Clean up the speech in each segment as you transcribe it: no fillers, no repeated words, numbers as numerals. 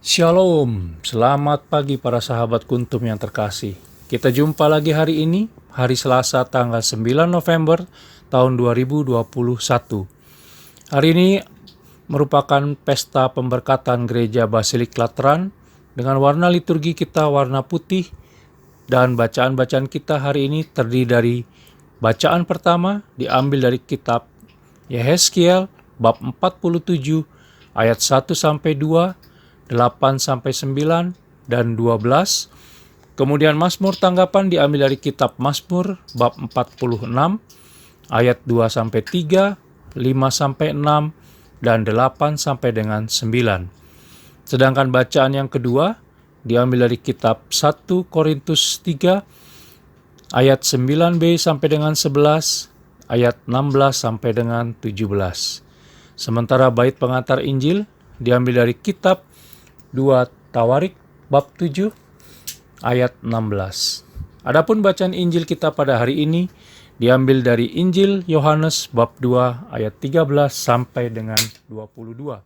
Shalom, selamat pagi para sahabat kuntum yang terkasih. Kita jumpa lagi hari ini, hari Selasa tanggal 9 November tahun 2021. Hari ini merupakan pesta pemberkatan Gereja Basilik Lateran dengan warna liturgi kita warna putih, dan bacaan-bacaan kita hari ini terdiri dari bacaan pertama diambil dari kitab Yehezkiel bab 47 ayat 1-2, 8-9, dan 12. Kemudian Mazmur tanggapan diambil dari kitab Mazmur bab 46 ayat 2-3, 5-6, dan 8-9. Sedangkan bacaan yang kedua diambil dari kitab 1 Korintus 3 ayat 9b sampai dengan 11, ayat 16 sampai dengan 17. Sementara bait pengantar Injil diambil dari kitab 2 Tawarik bab 7 ayat 16. Adapun bacaan Injil kita pada hari ini diambil dari Injil Yohanes bab 2 ayat 13 sampai dengan 22.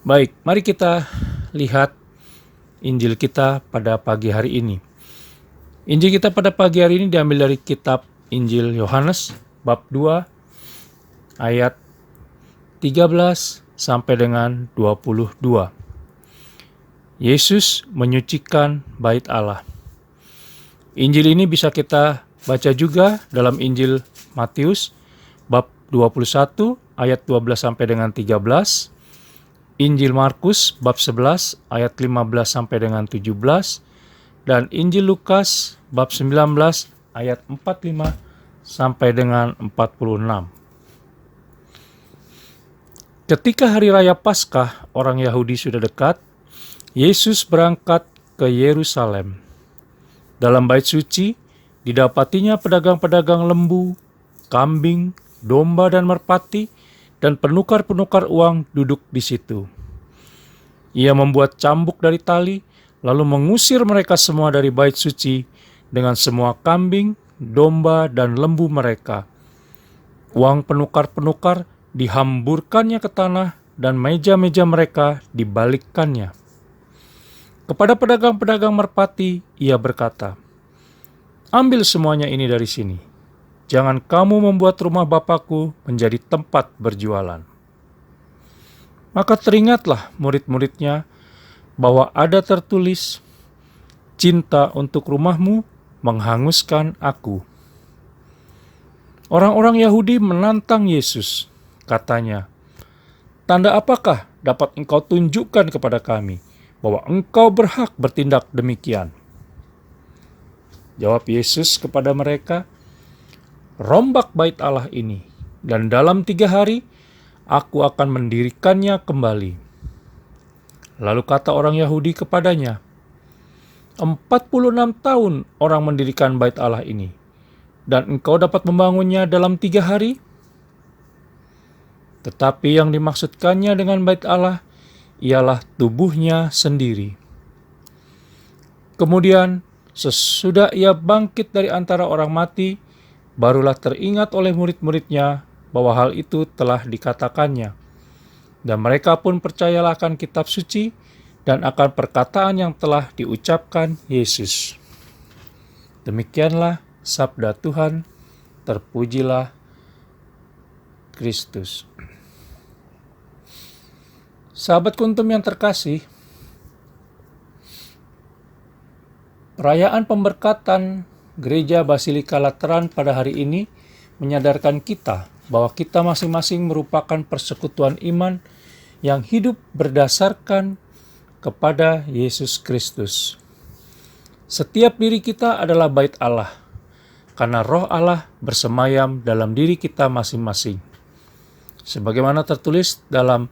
Baik, mari kita lihat Injil kita pada pagi hari ini. Injil kita pada pagi hari ini diambil dari kitab Injil Yohanes bab 2 ayat 13 sampai dengan 22. Yesus menyucikan bait Allah. Injil ini bisa kita baca juga dalam Injil Matius bab 21 ayat 12 sampai dengan 13, Injil Markus bab 11 ayat 15 sampai dengan 17, dan Injil Lukas bab 19 ayat 45 sampai dengan 46. Ketika hari raya Paskah orang Yahudi sudah dekat, Yesus berangkat ke Yerusalem. Dalam bait suci, didapatinya pedagang-pedagang lembu, kambing, domba, dan merpati, dan penukar-penukar uang duduk di situ. Ia membuat cambuk dari tali, lalu mengusir mereka semua dari bait suci dengan semua kambing, domba, dan lembu mereka. Uang penukar-penukar dihamburkannya ke tanah, dan meja-meja mereka dibalikkannya. Kepada pedagang-pedagang merpati, ia berkata, "Ambil semuanya ini dari sini. Jangan kamu membuat rumah Bapakku menjadi tempat berjualan." Maka teringatlah murid-muridnya bahwa ada tertulis, "Cinta untuk rumahmu menghanguskan aku." Orang-orang Yahudi menantang Yesus. Katanya, "Tanda apakah dapat engkau tunjukkan kepada kami bahwa engkau berhak bertindak demikian?" Jawab Yesus kepada mereka, "Rombak bait Allah ini, dan dalam 3 hari aku akan mendirikannya kembali." Lalu kata orang Yahudi kepadanya, 46 tahun orang mendirikan bait Allah ini, dan engkau dapat membangunnya dalam 3 hari? Tetapi yang dimaksudkannya dengan bait Allah ialah tubuhnya sendiri. Kemudian sesudah ia bangkit dari antara orang mati, barulah teringat oleh murid-muridnya bahwa hal itu telah dikatakannya. Dan mereka pun percayalah akan kitab suci dan akan perkataan yang telah diucapkan Yesus. Demikianlah sabda Tuhan, terpujilah Kristus. Sahabat kuntum yang terkasih, perayaan pemberkatan Gereja Basilika Lateran pada hari ini menyadarkan kita bahwa kita masing-masing merupakan persekutuan iman yang hidup berdasarkan kepada Yesus Kristus. Setiap diri kita adalah bait Allah, karena Roh Allah bersemayam dalam diri kita masing-masing. Sebagaimana tertulis dalam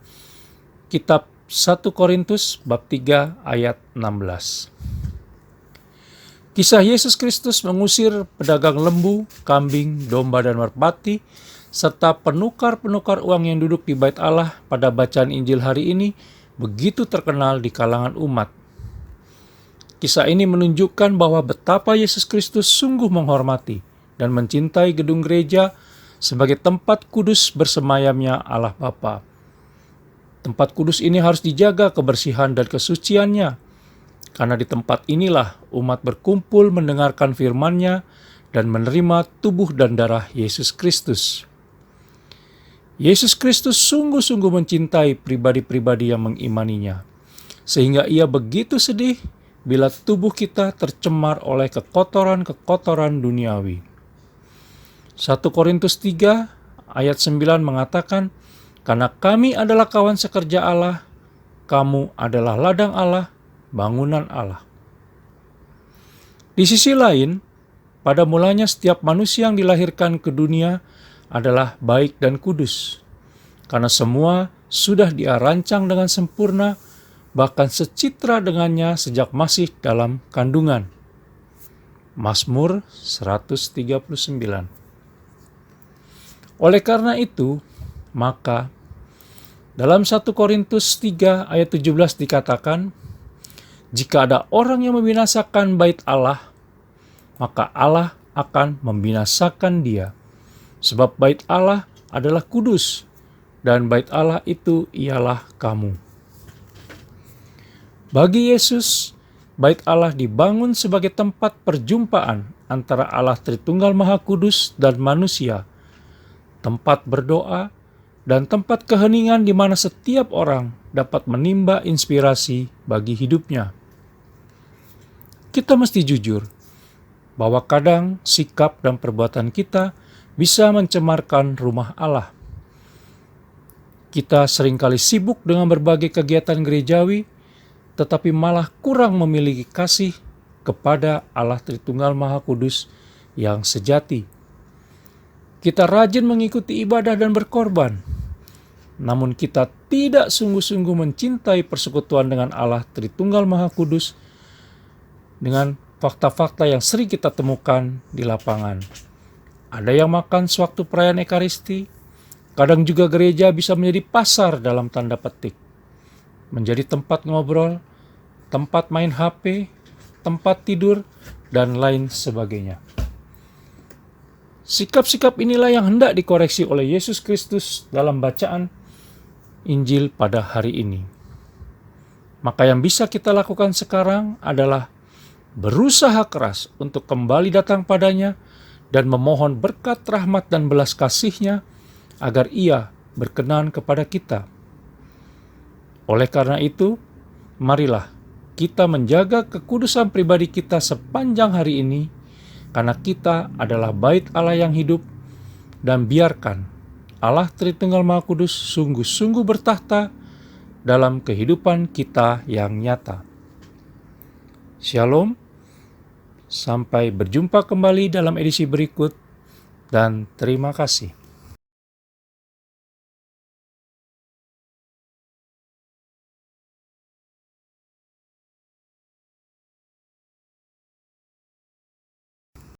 kitab 1 Korintus bab 3 ayat 16. Kisah Yesus Kristus mengusir pedagang lembu, kambing, domba, dan merpati, serta penukar-penukar uang yang duduk di bait Allah pada bacaan Injil hari ini begitu terkenal di kalangan umat. Kisah ini menunjukkan bahwa betapa Yesus Kristus sungguh menghormati dan mencintai gedung gereja sebagai tempat kudus bersemayamnya Allah Bapa. Tempat kudus ini harus dijaga kebersihan dan kesuciannya, karena di tempat inilah umat berkumpul mendengarkan firman-Nya dan menerima tubuh dan darah Yesus Kristus. Yesus Kristus sungguh-sungguh mencintai pribadi-pribadi yang mengimaninya, sehingga Ia begitu sedih bila tubuh kita tercemar oleh kekotoran-kekotoran duniawi. 1 Korintus 3 ayat 9 mengatakan, "Karena kami adalah kawan sekerja Allah, kamu adalah ladang Allah, bangunan Allah." Di sisi lain, pada mulanya setiap manusia yang dilahirkan ke dunia adalah baik dan kudus, karena semua sudah Dia rancang dengan sempurna, bahkan secitra dengannya sejak masih dalam kandungan. Mazmur 139. Oleh karena itu, maka dalam 1 Korintus 3 ayat 17 dikatakan, "Jika ada orang yang membinasakan bait Allah, maka Allah akan membinasakan dia. Sebab bait Allah adalah kudus, dan bait Allah itu ialah kamu." Bagi Yesus, bait Allah dibangun sebagai tempat perjumpaan antara Allah Tritunggal Maha Kudus dan manusia, tempat berdoa, dan tempat keheningan di mana setiap orang dapat menimba inspirasi bagi hidupnya. Kita mesti jujur bahwa kadang sikap dan perbuatan kita bisa mencemarkan rumah Allah. Kita seringkali sibuk dengan berbagai kegiatan gerejawi, tetapi malah kurang memiliki kasih kepada Allah Tritunggal Maha Kudus yang sejati. Kita rajin mengikuti ibadah dan berkorban, namun kita tidak sungguh-sungguh mencintai persekutuan dengan Allah Tritunggal Maha Kudus dengan fakta-fakta yang sering kita temukan di lapangan. Ada yang makan sewaktu perayaan Ekaristi, kadang juga gereja bisa menjadi pasar dalam tanda petik, menjadi tempat ngobrol, tempat main HP, tempat tidur, dan lain sebagainya. Sikap-sikap inilah yang hendak dikoreksi oleh Yesus Kristus dalam bacaan Injil pada hari ini. Maka yang bisa kita lakukan sekarang adalah berusaha keras untuk kembali datang padanya dan memohon berkat rahmat dan belas kasih-Nya agar Ia berkenan kepada kita. Oleh karena itu, marilah kita menjaga kekudusan pribadi kita sepanjang hari ini, karena kita adalah bait Allah yang hidup, dan biarkan Allah Tritunggal Maha Kudus sungguh-sungguh bertahta dalam kehidupan kita yang nyata. Shalom, sampai berjumpa kembali dalam edisi berikut, dan terima kasih.